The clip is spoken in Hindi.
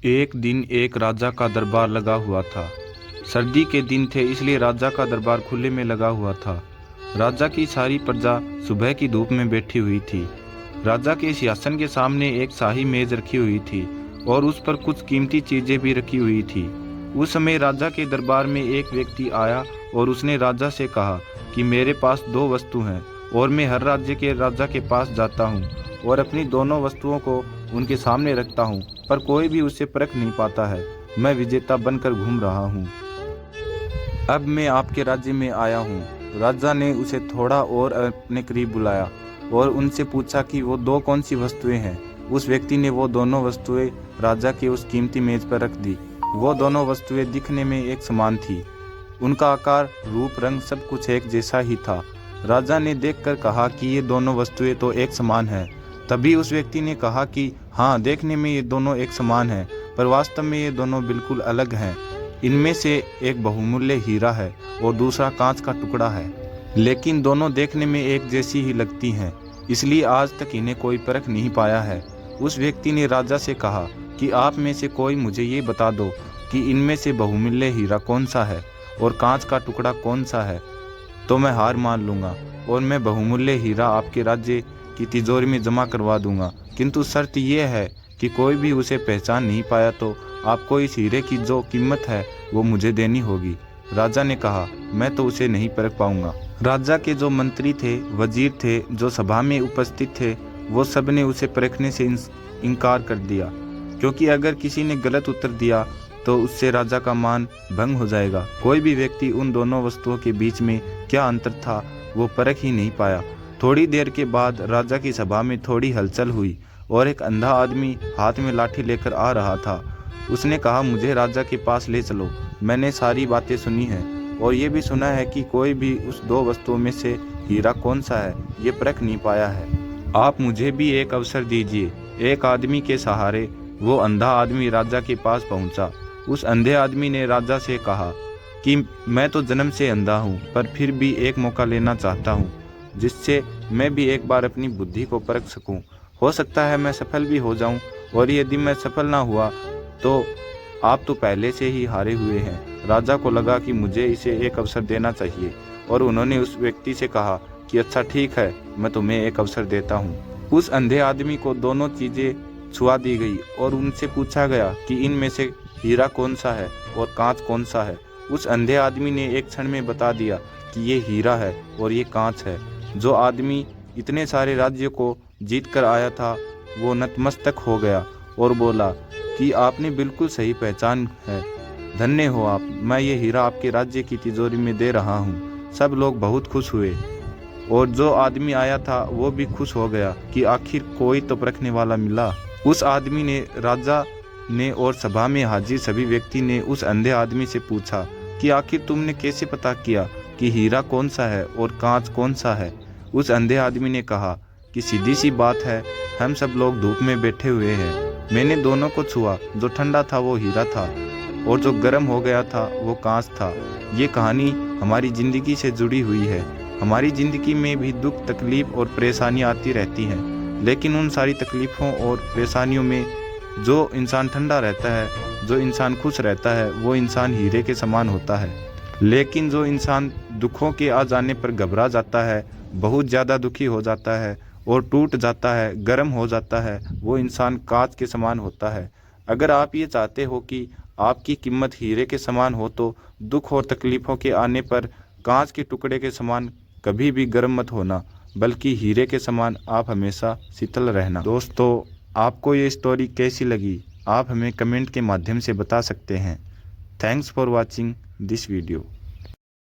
एक दिन एक राजा का दरबार लगा हुआ था। सर्दी के दिन थे, इसलिए राजा का दरबार खुले में लगा हुआ था। राजा की सारी प्रजा सुबह की धूप में बैठी हुई थी। राजा के सिंहासन के सामने एक शाही मेज रखी हुई थी और उस पर कुछ कीमती चीजें भी रखी हुई थी। उस समय राजा के दरबार में एक व्यक्ति आया और उसने राजा से कहा कि मेरे पास दो वस्तु हैं और मैं हर राज्य के राजा के पास जाता हूँ और अपनी दोनों वस्तुओं को उनके सामने रखता हूँ, पर कोई भी उसे परख नहीं पाता है। मैं विजेता बनकर घूम रहा हूँ। अब मैं आपके राज्य में आया हूँ। राजा ने उसे थोड़ा और अपने करीब बुलाया और उनसे पूछा कि वो दो कौन सी वस्तुएं हैं। उस व्यक्ति ने वो दोनों वस्तुएं राजा के उस कीमती मेज पर रख दी। वो दोनों वस्तुएं दिखने में एक समान थी। उनका आकार, रूप, रंग सब कुछ एक जैसा ही था। राजा ने देखकर कहा कि ये दोनों वस्तुएं तो एक समान हैं। तभी उस व्यक्ति ने कहा कि हाँ, देखने में ये दोनों एक समान हैं, पर वास्तव में ये दोनों बिल्कुल अलग हैं। इनमें से एक बहुमूल्य हीरा है और दूसरा कांच का टुकड़ा है, लेकिन दोनों देखने में एक जैसी ही लगती हैं, इसलिए आज तक इन्हें कोई परख नहीं पाया है। उस व्यक्ति ने राजा से कहा कि आप में से कोई मुझे ये बता दो कि इनमें से बहुमूल्य हीरा कौन सा है और कांच का टुकड़ा कौन सा है, तो मैं हार मान लूँगा और मैं बहुमूल्य हीरा आपके राज्य की तिजोरी में जमा करवा दूंगा। किंतु शर्त यह है कि कोई भी उसे पहचान नहीं पाया तो आपको इस हीरे की जो कीमत है वो मुझे देनी होगी। राजा ने कहा, मैं तो उसे नहीं परख पाऊंगा। राजा के जो मंत्री थे, वजीर थे, जो सभा में उपस्थित थे, वो सब ने उसे परखने से इनकार कर दिया, क्योंकि अगर किसी ने गलत उत्तर दिया तो उससे राजा का मान भंग हो जाएगा। कोई भी व्यक्ति उन दोनों वस्तुओं के बीच में क्या अंतर था वो परख ही नहीं पाया। थोड़ी देर के बाद राजा की सभा में थोड़ी हलचल हुई और एक अंधा आदमी हाथ में लाठी लेकर आ रहा था। उसने कहा, मुझे राजा के पास ले चलो। मैंने सारी बातें सुनी हैं और ये भी सुना है कि कोई भी उस दो वस्तुओं में से हीरा कौन सा है ये परख नहीं पाया है। आप मुझे भी एक अवसर दीजिए। एक आदमी के सहारे वो अंधा आदमी राजा के पास पहुंचा। उस अंधे आदमी ने राजा से कहा कि मैं तो जन्म से अंधा हूँ, पर फिर भी एक मौका लेना चाहता हूँ जिससे मैं भी एक बार अपनी बुद्धि को परख सकूं। हो सकता है मैं सफल भी हो जाऊं, और यदि मैं सफल ना हुआ तो आप तो पहले से ही हारे हुए हैं। राजा को लगा कि मुझे इसे एक अवसर देना चाहिए और उन्होंने उस व्यक्ति से कहा कि अच्छा ठीक है, मैं तुम्हें एक अवसर देता हूँ। उस अंधे आदमी को दोनों चीजें छुआ दी गई और उनसे पूछा गया कि इनमें से हीरा कौन सा है और कांच कौन सा है। उस अंधे आदमी ने एक क्षण में बता दिया कि ये हीरा है और ये कांच है। जो आदमी इतने सारे राज्यों को जीत कर आया था वो नतमस्तक हो गया और बोला कि आपने बिल्कुल सही पहचान है, धन्य हो आप। मैं ये हीरा आपके राज्य की तिजोरी में दे रहा हूँ। सब लोग बहुत खुश हुए और जो आदमी आया था वो भी खुश हो गया कि आखिर कोई तो परखने वाला मिला। उस आदमी ने, राजा ने और सभा में हाजिर सभी व्यक्ति ने उस अंधे आदमी से पूछा कि आखिर तुमने कैसे पता किया कि हीरा कौन सा है और कांच कौन सा है। उस अंधे आदमी ने कहा कि सीधी सी बात है, हम सब लोग धूप में बैठे हुए हैं। मैंने दोनों को छुआ, जो ठंडा था वो हीरा था और जो गर्म हो गया था वो कांच था। ये कहानी हमारी जिंदगी से जुड़ी हुई है। हमारी जिंदगी में भी दुख, तकलीफ और परेशानियां आती रहती हैं, लेकिन उन सारी तकलीफों और परेशानियों में जो इंसान ठंडा रहता है, जो इंसान खुश रहता है, वो इंसान हीरे के समान होता है। लेकिन जो इंसान दुखों के आ जाने पर घबरा जाता है, बहुत ज़्यादा दुखी हो जाता है और टूट जाता है, गर्म हो जाता है, वो इंसान कांच के समान होता है। अगर आप ये चाहते हो कि आपकी कीमत हीरे के समान हो तो दुख और तकलीफ़ों के आने पर कांच के टुकड़े के समान कभी भी गर्म मत होना, बल्कि हीरे के समान आप हमेशा शीतल रहना। दोस्तों, आपको ये स्टोरी कैसी लगी आप हमें कमेंट के माध्यम से बता सकते हैं। Thanks for watching this video.